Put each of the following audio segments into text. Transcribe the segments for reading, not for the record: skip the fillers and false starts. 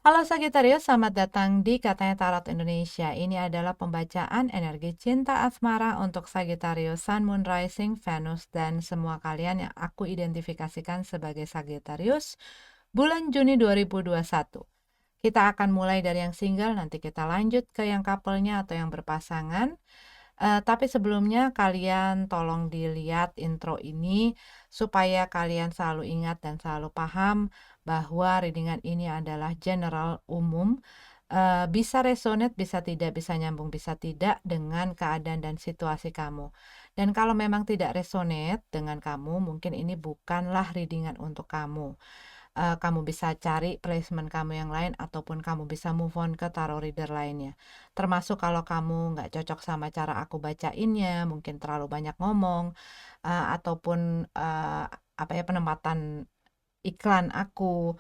Halo Sagittarius, selamat datang di Katanya Tarot Indonesia. Ini adalah pembacaan energi cinta asmara untuk Sagittarius, Sun, Moon, Rising, Venus, dan semua kalian yang aku identifikasikan sebagai Sagittarius bulan Juni 2021. Kita akan mulai dari yang single, nanti kita lanjut ke yang couple-nya atau yang berpasangan. Tapi sebelumnya kalian tolong dilihat intro ini supaya kalian selalu ingat dan selalu paham bahwa readingan ini adalah general umum. Bisa resonate, bisa tidak, bisa nyambung, bisa tidak dengan keadaan dan situasi kamu. Dan kalau memang tidak resonate dengan kamu, mungkin ini bukanlah readingan untuk kamu. Kamu bisa cari placement kamu yang lain ataupun kamu bisa move on ke tarot reader lainnya. Termasuk kalau kamu nggak cocok sama cara aku bacainnya, mungkin terlalu banyak ngomong, ataupun penempatan iklan aku.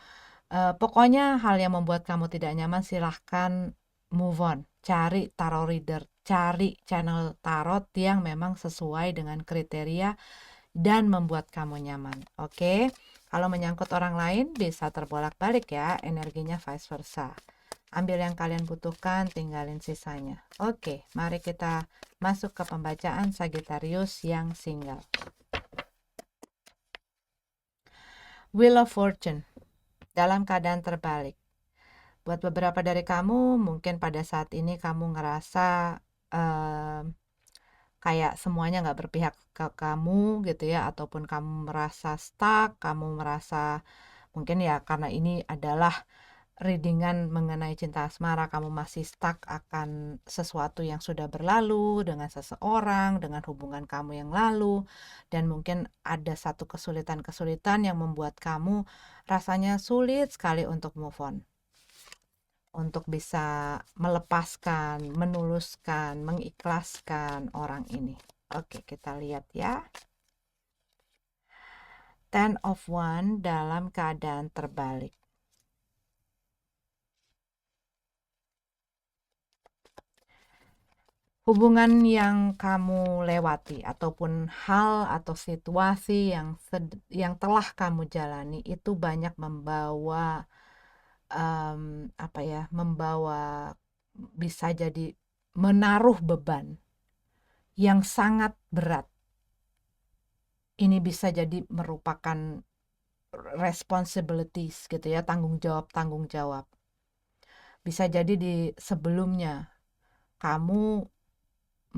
Pokoknya hal yang membuat kamu tidak nyaman silahkan move on. Cari tarot reader, cari channel tarot yang memang sesuai dengan kriteria dan membuat kamu nyaman. Oke? Kalau menyangkut orang lain bisa terbolak-balik ya, energinya vice versa. Ambil yang kalian butuhkan, tinggalin sisanya. Oke, mari kita masuk ke pembacaan Sagittarius yang single. Wheel of Fortune dalam keadaan terbalik. Buat beberapa dari kamu, mungkin pada saat ini kamu ngerasa kayak semuanya nggak berpihak ke kamu gitu ya, ataupun kamu merasa stuck, kamu merasa mungkin ya karena ini adalah readingan mengenai cinta asmara, kamu masih stuck akan sesuatu yang sudah berlalu dengan seseorang, dengan hubungan kamu yang lalu, dan mungkin ada satu kesulitan-kesulitan yang membuat kamu rasanya sulit sekali untuk move on, untuk bisa melepaskan, menuluskan, mengikhlaskan orang ini. Oke, kita lihat ya. Ten of Wands dalam keadaan terbalik. Hubungan yang kamu lewati ataupun hal atau situasi yang telah kamu jalani itu banyak membawa membawa bisa jadi menaruh beban yang sangat berat. Ini bisa jadi merupakan responsibilities gitu ya, tanggung jawab. Bisa jadi di sebelumnya kamu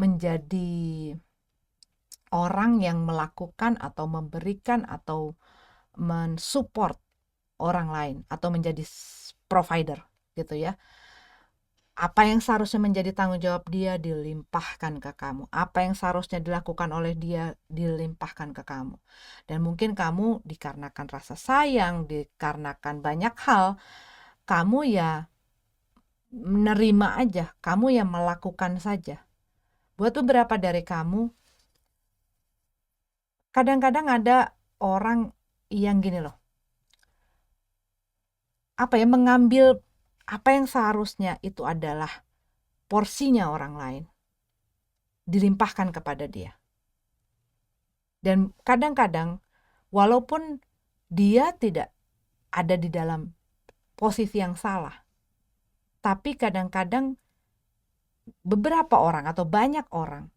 menjadi orang yang melakukan atau memberikan atau mensupport orang lain atau menjadi provider gitu ya. Apa yang seharusnya menjadi tanggung jawab dia dilimpahkan ke kamu. Apa yang seharusnya dilakukan oleh dia dilimpahkan ke kamu. Dan mungkin kamu dikarenakan rasa sayang, dikarenakan banyak hal, kamu ya menerima aja, kamu yang melakukan saja. Buat beberapa dari kamu, kadang-kadang ada orang yang gini loh, mengambil apa yang seharusnya itu adalah porsinya orang lain, dilimpahkan kepada dia. Dan kadang-kadang walaupun dia tidak ada di dalam posisi yang salah, tapi kadang-kadang beberapa orang atau banyak orang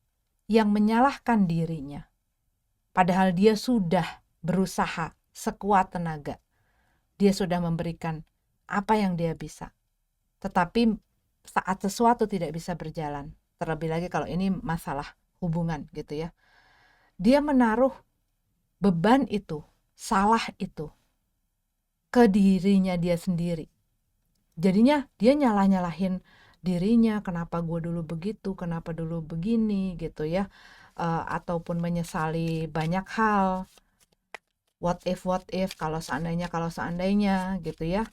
yang menyalahkan dirinya, padahal dia sudah berusaha sekuat tenaga, dia sudah memberikan apa yang dia bisa, tetapi saat sesuatu tidak bisa berjalan, terlebih lagi kalau ini masalah hubungan gitu ya, dia menaruh beban itu, salah itu ke dirinya dia sendiri. Jadinya dia nyalah-nyalahin dirinya, kenapa gue dulu begitu, kenapa dulu begini gitu ya, ataupun menyesali banyak hal, what if, kalau seandainya gitu ya.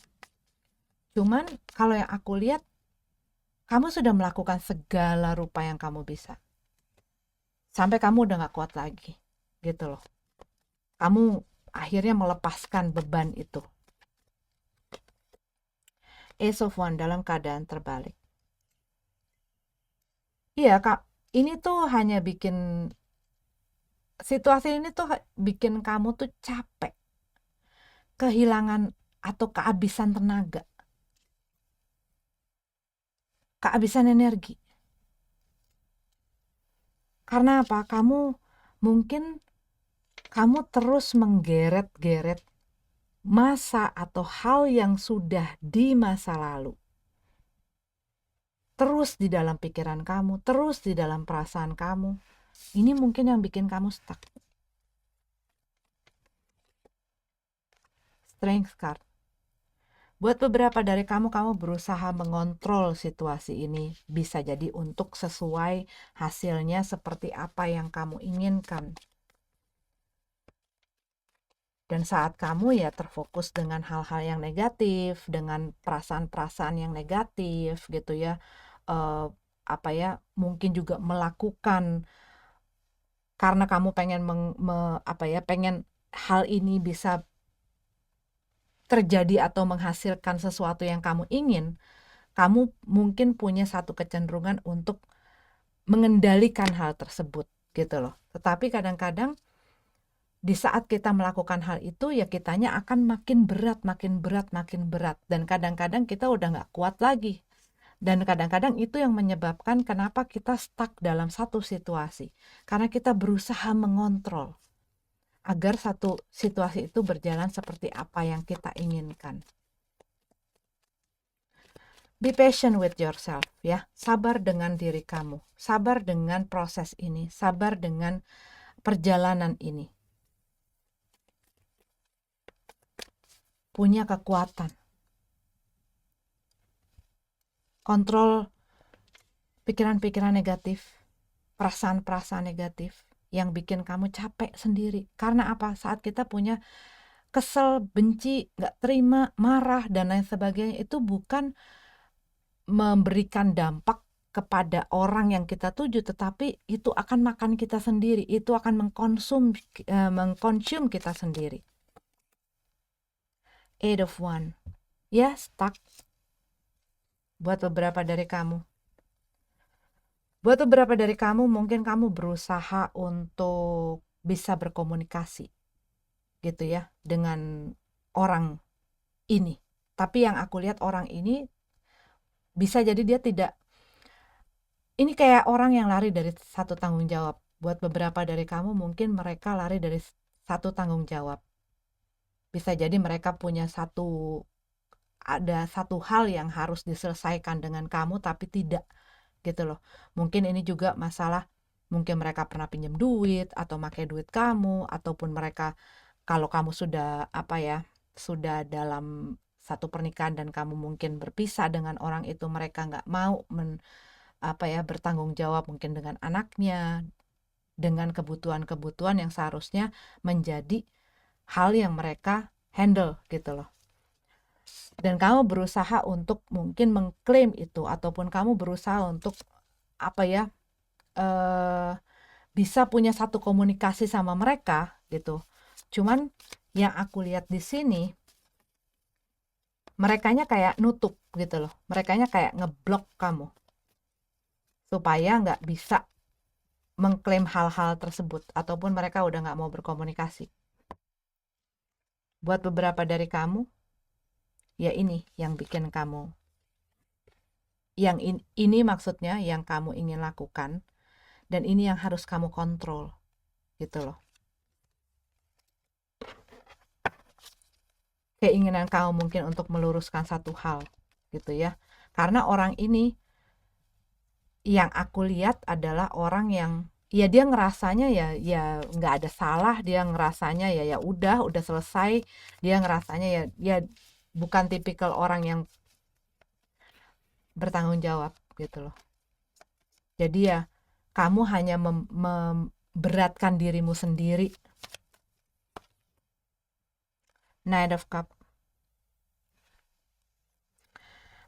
Cuman kalau yang aku lihat, kamu sudah melakukan segala rupa yang kamu bisa, sampai kamu udah gak kuat lagi gitu loh. Kamu akhirnya melepaskan beban itu. Ace of Wands dalam keadaan terbalik. Iya kak, ini tuh hanya bikin situasi ini tuh bikin kamu tuh capek, kehilangan atau kehabisan tenaga. kehabisan energi. Karena apa? Mungkin kamu terus menggeret-geret masa atau hal yang sudah di masa lalu. Terus di dalam pikiran kamu, terus di dalam perasaan kamu. Ini mungkin yang bikin kamu stuck. Strength card. Buat beberapa dari kamu berusaha mengontrol situasi ini. Bisa jadi untuk sesuai hasilnya seperti apa yang kamu inginkan. Dan saat kamu ya terfokus dengan hal-hal yang negatif, dengan perasaan-perasaan yang negatif gitu ya, mungkin juga melakukan karena kamu pengen pengen hal ini bisa terjadi atau menghasilkan sesuatu yang kamu ingin, kamu mungkin punya satu kecenderungan untuk mengendalikan hal tersebut gitu loh. Tetapi kadang-kadang di saat kita melakukan hal itu ya kitanya akan makin berat, makin berat, makin berat. Dan kadang-kadang kita udah gak kuat lagi. Dan kadang-kadang itu yang menyebabkan kenapa kita stuck dalam satu situasi. Karena kita berusaha mengontrol agar satu situasi itu berjalan seperti apa yang kita inginkan. Be patient with yourself ya. Sabar dengan diri kamu. Sabar dengan proses ini. Sabar dengan perjalanan ini. Punya kekuatan. Kontrol pikiran-pikiran negatif, perasaan-perasaan negatif yang bikin kamu capek sendiri. Karena apa? Saat kita punya kesel, benci, gak terima, marah, dan lain sebagainya, itu bukan memberikan dampak kepada orang yang kita tuju, tetapi itu akan makan kita sendiri, itu akan mengkonsum kita sendiri. Eight of Wands. Ya, stuck. Buat beberapa dari kamu. Buat beberapa dari kamu, mungkin kamu berusaha untuk bisa berkomunikasi gitu ya dengan orang ini. Tapi yang aku lihat orang ini bisa jadi dia tidak, ini kayak orang yang lari dari satu tanggung jawab. Buat beberapa dari kamu mungkin mereka lari dari satu tanggung jawab. Bisa jadi mereka punya ada satu hal yang harus diselesaikan dengan kamu tapi tidak gitu loh. Mungkin ini juga masalah, mungkin mereka pernah pinjam duit atau pakai duit kamu, ataupun mereka kalau kamu sudah sudah dalam satu pernikahan dan kamu mungkin berpisah dengan orang itu, mereka nggak mau bertanggung jawab mungkin dengan anaknya, dengan kebutuhan-kebutuhan yang seharusnya menjadi hal yang mereka handle gitu loh. Dan kamu berusaha untuk mungkin mengklaim itu, ataupun kamu berusaha untuk bisa punya satu komunikasi sama mereka gitu. Cuman yang aku lihat di sini, merekanya kayak nutup gitu loh. Merekanya kayak ngeblok kamu supaya nggak bisa mengklaim hal-hal tersebut, ataupun mereka udah nggak mau berkomunikasi. Buat beberapa dari kamu, ya ini yang bikin kamu, ini maksudnya yang kamu ingin lakukan, dan ini yang harus kamu kontrol gitu loh. Keinginan kamu mungkin untuk meluruskan satu hal gitu ya. Karena orang ini yang aku lihat adalah orang yang ya dia ngerasanya ya nggak ada salah, dia ngerasanya ya udah selesai, dia ngerasanya ya bukan tipikal orang yang bertanggung jawab gitu loh. Jadi ya kamu hanya memberatkan dirimu sendiri. Knight of Cup.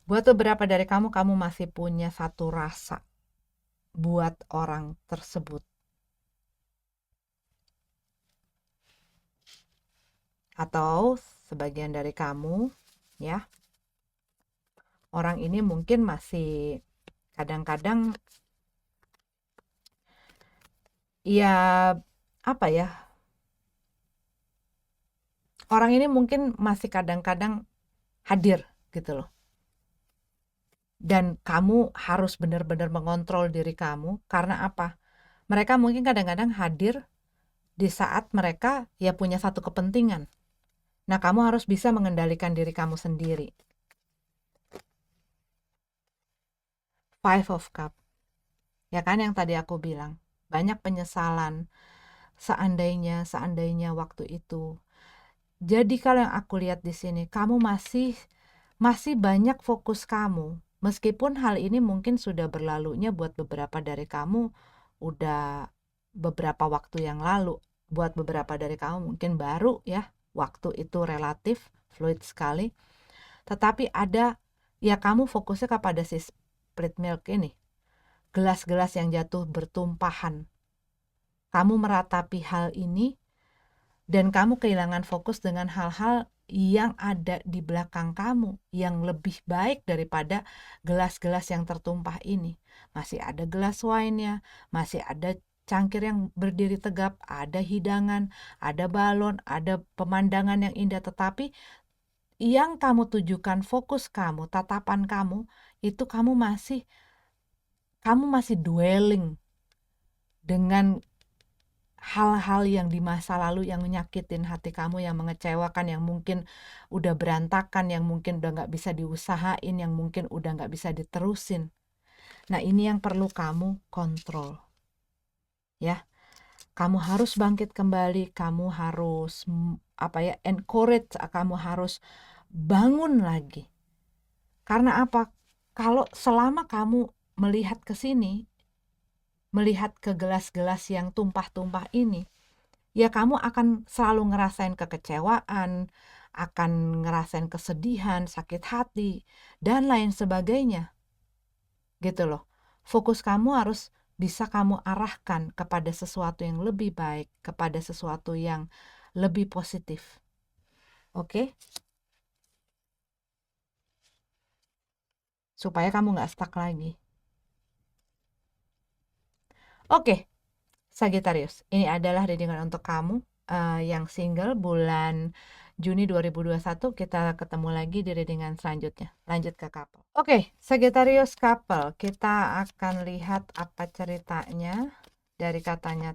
Buat beberapa dari kamu masih punya satu rasa buat orang tersebut. Atau sebagian dari kamu ya, orang ini mungkin masih kadang-kadang ya orang ini mungkin masih kadang-kadang hadir gitu loh. Dan kamu harus benar-benar mengontrol diri kamu. Karena apa? Mereka mungkin kadang-kadang hadir di saat mereka ya punya satu kepentingan. Nah, kamu harus bisa mengendalikan diri kamu sendiri. Five of Cup. Ya kan yang tadi aku bilang. Banyak penyesalan. Seandainya waktu itu. Jadi kalau yang aku lihat di sini, kamu masih banyak fokus kamu. Meskipun hal ini mungkin sudah berlalunya buat beberapa dari kamu, udah beberapa waktu yang lalu. Buat beberapa dari kamu mungkin baru ya, waktu itu relatif, fluid sekali. Tetapi ya kamu fokusnya kepada si split milk ini. Gelas-gelas yang jatuh bertumpahan. Kamu meratapi hal ini, dan kamu kehilangan fokus dengan hal-hal yang ada di belakang kamu, yang lebih baik daripada gelas-gelas yang tertumpah ini. Masih ada gelas wine-nya, masih ada cangkir yang berdiri tegap, ada hidangan, ada balon, ada pemandangan yang indah, tetapi yang kamu tujukan, fokus kamu, tatapan kamu, itu kamu masih dwelling dengan hal-hal yang di masa lalu yang menyakitin hati kamu, yang mengecewakan, yang mungkin udah berantakan, yang mungkin udah gak bisa diusahain, yang mungkin udah gak bisa diterusin. Nah, ini yang perlu kamu kontrol. Ya, kamu harus bangkit kembali, kamu harus encourage, kamu harus bangun lagi. Karena apa? Kalau selama kamu melihat ke sini, melihat ke gelas-gelas yang tumpah-tumpah ini, ya kamu akan selalu ngerasain kekecewaan, akan ngerasain kesedihan, sakit hati, dan lain sebagainya. Gitu loh. Fokus kamu harus bisa kamu arahkan kepada sesuatu yang lebih baik, kepada sesuatu yang lebih positif. Oke? Supaya kamu gak stuck lagi. Oke, Sagittarius, ini adalah readingan untuk kamu yang single bulan Juni 2021. Kita ketemu lagi di readingan selanjutnya. Lanjut ke couple. Oke, Sagittarius couple, kita akan lihat apa ceritanya dari katanya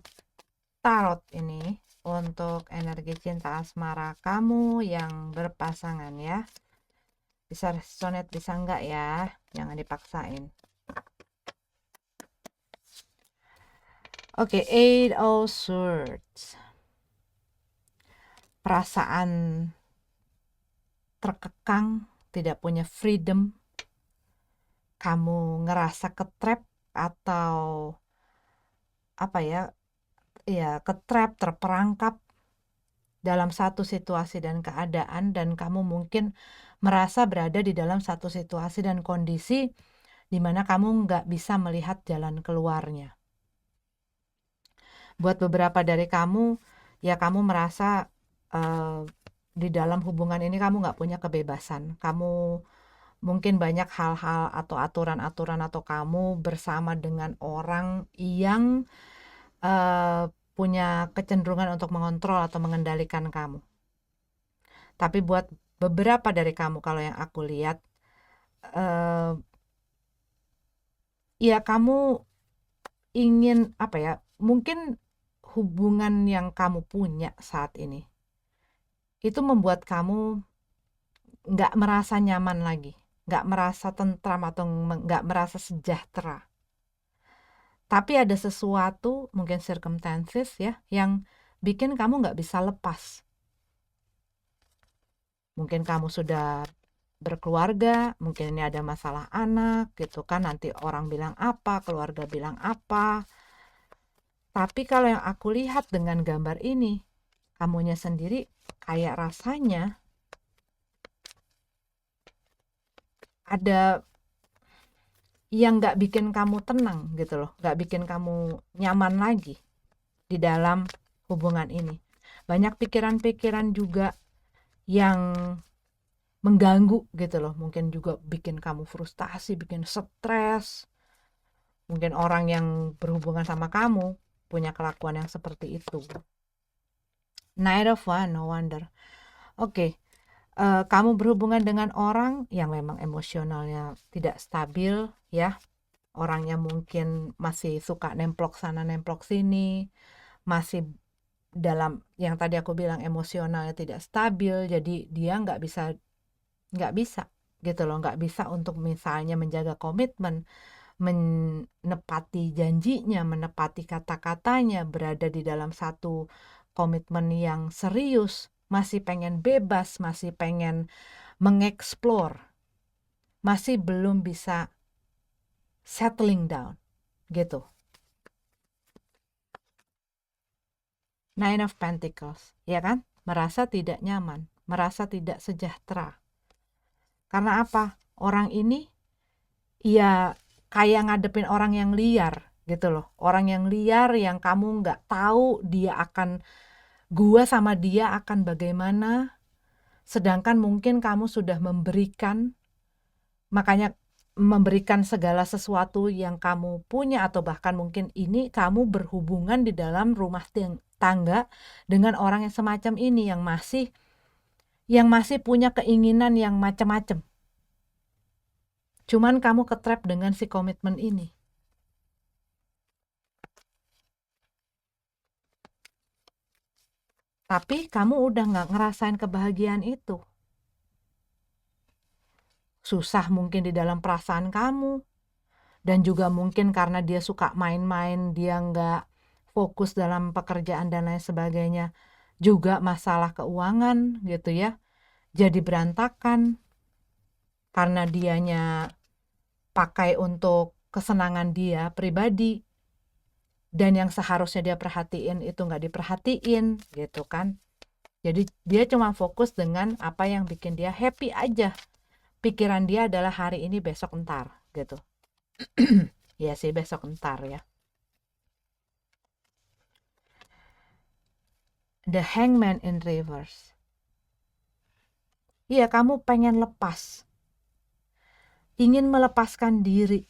tarot ini untuk energi cinta asmara kamu yang berpasangan ya. Bisa resonate, bisa enggak ya, jangan dipaksain. Oke, Eight of Swords. Perasaan terkekang, tidak punya freedom. Kamu ngerasa ketrap atau ketrap, terperangkap dalam satu situasi dan keadaan, dan kamu mungkin merasa berada di dalam satu situasi dan kondisi di mana kamu nggak bisa melihat jalan keluarnya. Buat beberapa dari kamu, ya kamu merasa di dalam hubungan ini kamu nggak punya kebebasan. Kamu mungkin banyak hal-hal atau aturan-aturan, atau kamu bersama dengan orang yang punya kecenderungan untuk mengontrol atau mengendalikan kamu. Tapi buat beberapa dari kamu, kalau yang aku lihat, ya kamu ingin mungkin hubungan yang kamu punya saat ini itu membuat kamu nggak merasa nyaman lagi, nggak merasa tentram, atau nggak merasa sejahtera. Tapi ada sesuatu, mungkin circumstances ya, yang bikin kamu nggak bisa lepas. Mungkin kamu sudah berkeluarga, mungkin ini ada masalah anak gitu kan, nanti orang bilang apa, keluarga bilang apa. Tapi kalau yang aku lihat dengan gambar ini, kamunya sendiri kayak rasanya ada yang gak bikin kamu tenang gitu loh, gak bikin kamu nyaman lagi di dalam hubungan ini. Banyak pikiran-pikiran juga yang mengganggu gitu loh, mungkin juga bikin kamu frustasi, bikin stres. Mungkin orang yang berhubungan sama kamu punya kelakuan yang seperti itu. Knight of Wands, no wonder. Oke, kamu berhubungan dengan orang yang memang emosionalnya tidak stabil ya. Orangnya mungkin masih suka nemplok sana nemplok sini, masih dalam yang tadi aku bilang emosionalnya tidak stabil, jadi dia nggak bisa gitu loh, nggak bisa untuk misalnya menjaga komitmen, menepati janjinya, menepati kata-katanya, berada di dalam satu komitmen yang serius, masih pengen bebas, masih pengen mengeksplor, masih belum bisa settling down gitu. Nine of Pentacles, ya kan? Merasa tidak nyaman, merasa tidak sejahtera. Karena apa? Orang ini ya kayak ngadepin orang yang liar gitu loh. Orang yang liar yang kamu nggak tahu gua sama dia akan bagaimana. Sedangkan mungkin kamu sudah makanya memberikan segala sesuatu yang kamu punya, atau bahkan mungkin ini kamu berhubungan di dalam rumah tangga dengan orang yang semacam ini, yang masih punya keinginan yang macam-macam. Cuman kamu ketrap dengan si komitmen ini. Tapi kamu udah nggak ngerasain kebahagiaan itu. Susah mungkin di dalam perasaan kamu. Dan juga mungkin karena dia suka main-main, dia nggak fokus dalam pekerjaan dan lain sebagainya. Juga masalah keuangan gitu ya. Jadi berantakan. Karena dianya pakai untuk kesenangan dia pribadi. Dan yang seharusnya dia perhatiin itu nggak diperhatiin gitu kan. Jadi dia cuma fokus dengan apa yang bikin dia happy aja. Pikiran dia adalah hari ini, besok, entar gitu. Ya sih, besok, entar ya. The Hangman in reverse. Iya, kamu pengen lepas. Ingin melepaskan diri.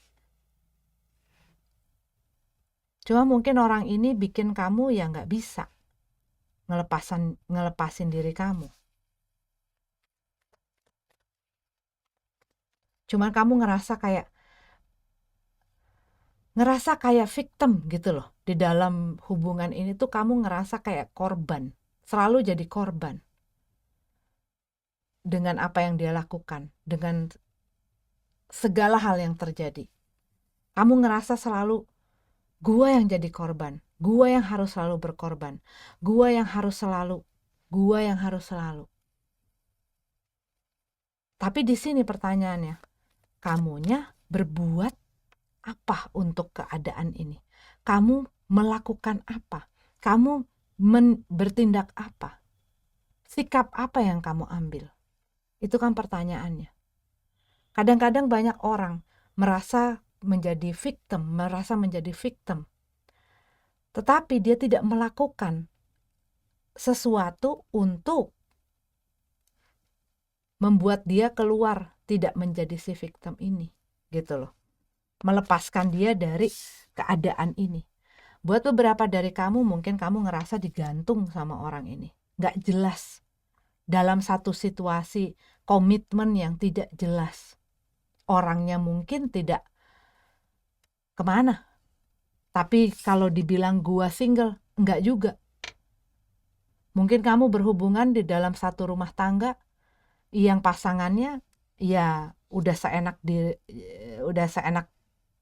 Cuma mungkin orang ini bikin kamu ya nggak bisa ngelepasin diri kamu. Cuman kamu ngerasa kayak victim gitu loh. Di dalam hubungan ini tuh kamu ngerasa kayak korban. Selalu jadi korban. Dengan apa yang dia lakukan. Dengan segala hal yang terjadi. Kamu ngerasa selalu, gua yang jadi korban. Gua yang harus selalu berkorban. Gua yang harus selalu. Tapi di sini pertanyaannya, kamunya berbuat apa untuk keadaan ini? Kamu melakukan apa? Kamu bertindak apa? Sikap apa yang kamu ambil? Itu kan pertanyaannya. Kadang-kadang banyak orang merasa menjadi victim. Tetapi dia tidak melakukan sesuatu untuk membuat dia keluar, tidak menjadi si victim ini, gitu loh. Melepaskan dia dari keadaan ini. Buat beberapa dari kamu, mungkin kamu ngerasa digantung sama orang ini. Nggak jelas. Dalam satu situasi komitmen yang tidak jelas. Orangnya mungkin tidak kemana. Tapi kalau dibilang gua single, enggak juga. Mungkin kamu berhubungan di dalam satu rumah tangga yang pasangannya ya udah seenak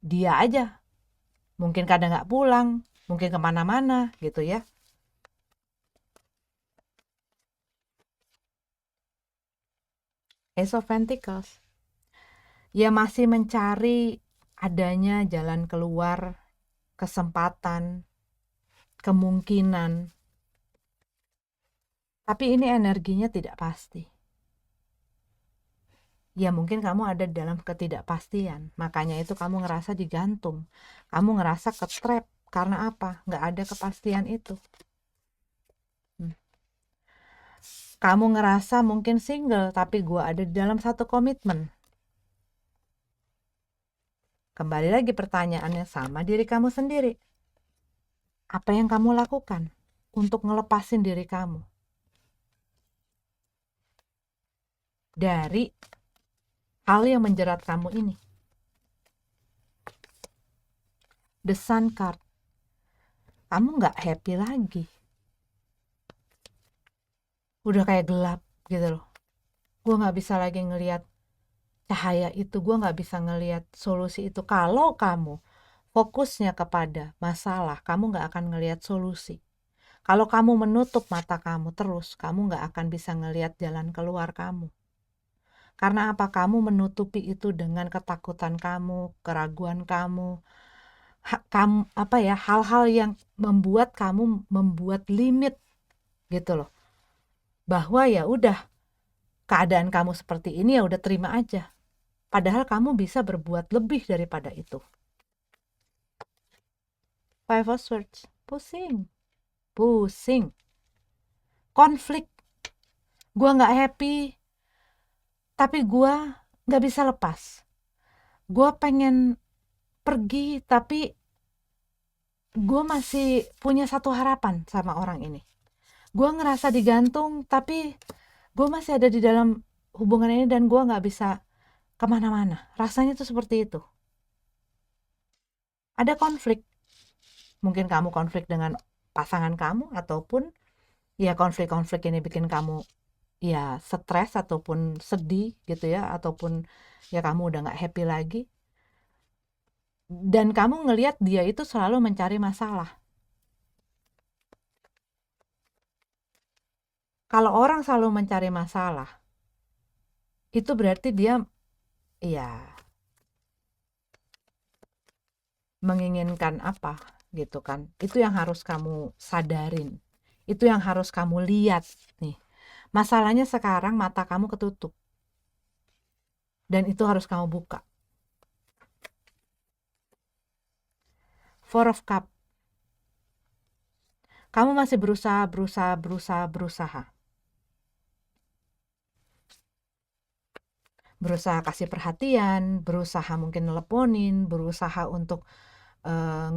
dia aja. Mungkin kadang nggak pulang, mungkin kemana-mana gitu ya. Ace of Pentacles. Ya masih mencari adanya jalan keluar, kesempatan, kemungkinan. Tapi ini energinya tidak pasti. Ya mungkin kamu ada dalam ketidakpastian. Makanya itu kamu ngerasa digantung. Kamu ngerasa ketrap. Karena apa? Nggak ada kepastian itu. Kamu ngerasa mungkin single, tapi gue ada di dalam satu komitmen. Kembali lagi pertanyaannya sama diri kamu sendiri. Apa yang kamu lakukan untuk ngelepasin diri kamu? dari hal yang menjerat kamu ini. The Sun card. Kamu nggak happy lagi. Udah kayak gelap gitu loh. Gue nggak bisa lagi ngelihat cahaya itu. Gue nggak bisa ngelihat solusi itu. Kalau kamu fokusnya kepada masalah, kamu nggak akan ngelihat solusi. Kalau kamu menutup mata kamu terus, kamu nggak akan bisa ngelihat jalan keluar kamu. Karena apa? Kamu menutupi itu dengan ketakutan kamu, keraguan kamu, hal-hal yang membuat kamu membuat limit gitu loh. Bahwa ya udah, keadaan kamu seperti ini ya udah terima aja. Padahal kamu bisa berbuat lebih daripada itu. Five of Swords, pusing, konflik. Gue nggak happy, tapi gue nggak bisa lepas. Gue pengen pergi, tapi gue masih punya satu harapan sama orang ini. Gue ngerasa digantung, tapi gue masih ada di dalam hubungan ini dan gue nggak bisa kemana-mana. Rasanya tuh seperti itu. Ada konflik. Mungkin kamu konflik dengan pasangan kamu, ataupun ya konflik-konflik ini bikin kamu ya stres ataupun sedih gitu ya, ataupun ya kamu udah nggak happy lagi. Dan kamu ngelihat dia itu selalu mencari masalah. Kalau orang selalu mencari masalah, itu berarti dia ya menginginkan apa gitu kan. Itu yang harus kamu sadarin. Itu yang harus kamu lihat nih. Masalahnya sekarang mata kamu ketutup. Dan itu harus kamu buka. Four of Cup. Kamu masih berusaha. Berusaha kasih perhatian, berusaha mungkin nelponin, berusaha untuk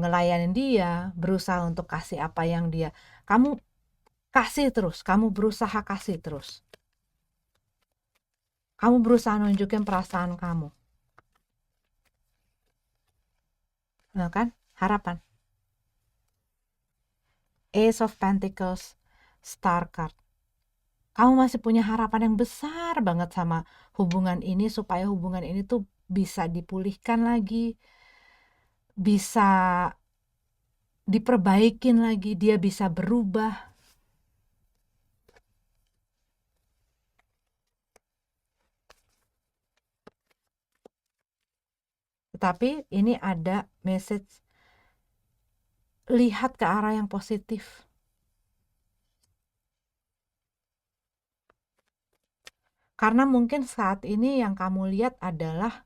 ngelayanin dia, berusaha untuk kasih apa yang dia. Kamu kasih terus, kamu berusaha kasih terus. Kamu berusaha nunjukin perasaan kamu. Nah kan, harapan. Ace of Pentacles, Star card. Kamu masih punya harapan yang besar banget sama hubungan ini, supaya hubungan ini tuh bisa dipulihkan lagi, bisa diperbaikin lagi, dia bisa berubah. Tetapi ini ada message, lihat ke arah yang positif. Karena mungkin saat ini yang kamu lihat adalah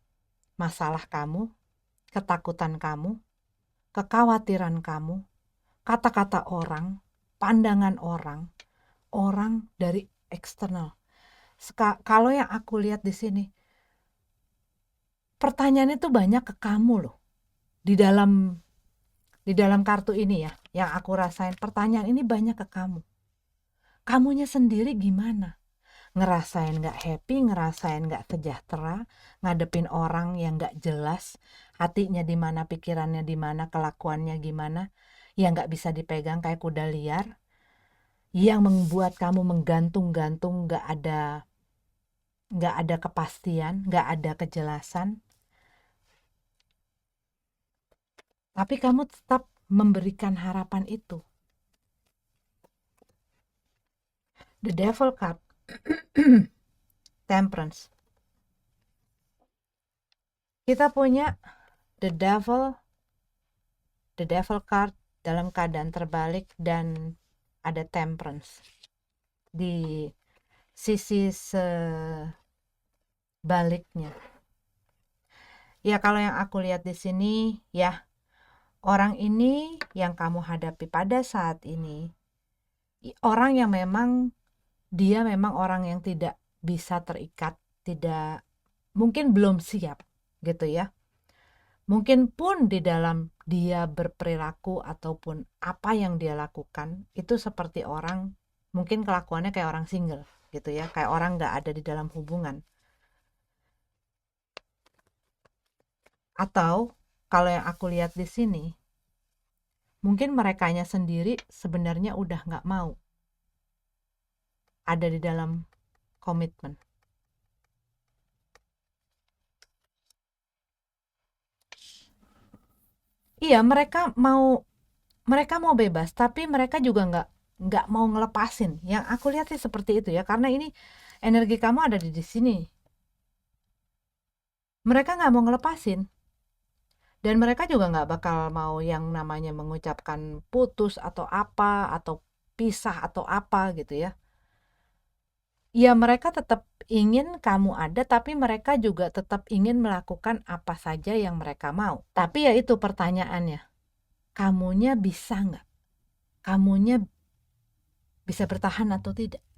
masalah kamu, ketakutan kamu, kekhawatiran kamu, kata-kata orang, pandangan orang, orang dari eksternal. Kalau yang aku lihat di sini, pertanyaan itu banyak ke kamu loh. Di dalam kartu ini ya, yang aku rasain pertanyaan ini banyak ke kamu. Kamunya sendiri gimana? Ngerasain gak happy, ngerasain gak sejahtera, ngadepin orang yang gak jelas, hatinya di mana, pikirannya di mana, kelakuannya gimana, yang gak bisa dipegang kayak kuda liar, yang membuat kamu menggantung-gantung, gak ada kepastian, gak ada kejelasan. Tapi kamu tetap memberikan harapan itu. The Devil card. Temperance. Kita punya The Devil card dalam keadaan terbalik, dan ada Temperance di sisi sebaliknya. Ya kalau yang aku lihat di sini ya, orang ini yang kamu hadapi pada saat ini, orang yang memang dia memang orang yang tidak bisa terikat, tidak, mungkin belum siap gitu ya. Mungkin pun di dalam dia berperilaku ataupun apa yang dia lakukan itu seperti orang, mungkin kelakuannya kayak orang single. gitu ya, kayak orang nggak ada di dalam hubungan. Atau kalau yang aku lihat di sini, mungkin merekanya sendiri sebenarnya udah nggak mau ada di dalam komitmen. Iya, mereka mau bebas, tapi mereka juga nggak mau ngelepasin. Yang aku lihat sih seperti itu ya, karena ini energi kamu ada di sini. Mereka nggak mau ngelepasin, dan mereka juga nggak bakal mau yang namanya mengucapkan putus atau apa, atau pisah atau apa gitu ya. Ya mereka tetap ingin kamu ada, tapi mereka juga tetap ingin melakukan apa saja yang mereka mau. Tapi ya itu pertanyaannya, kamunya bisa nggak? Kamunya bisa bertahan atau tidak?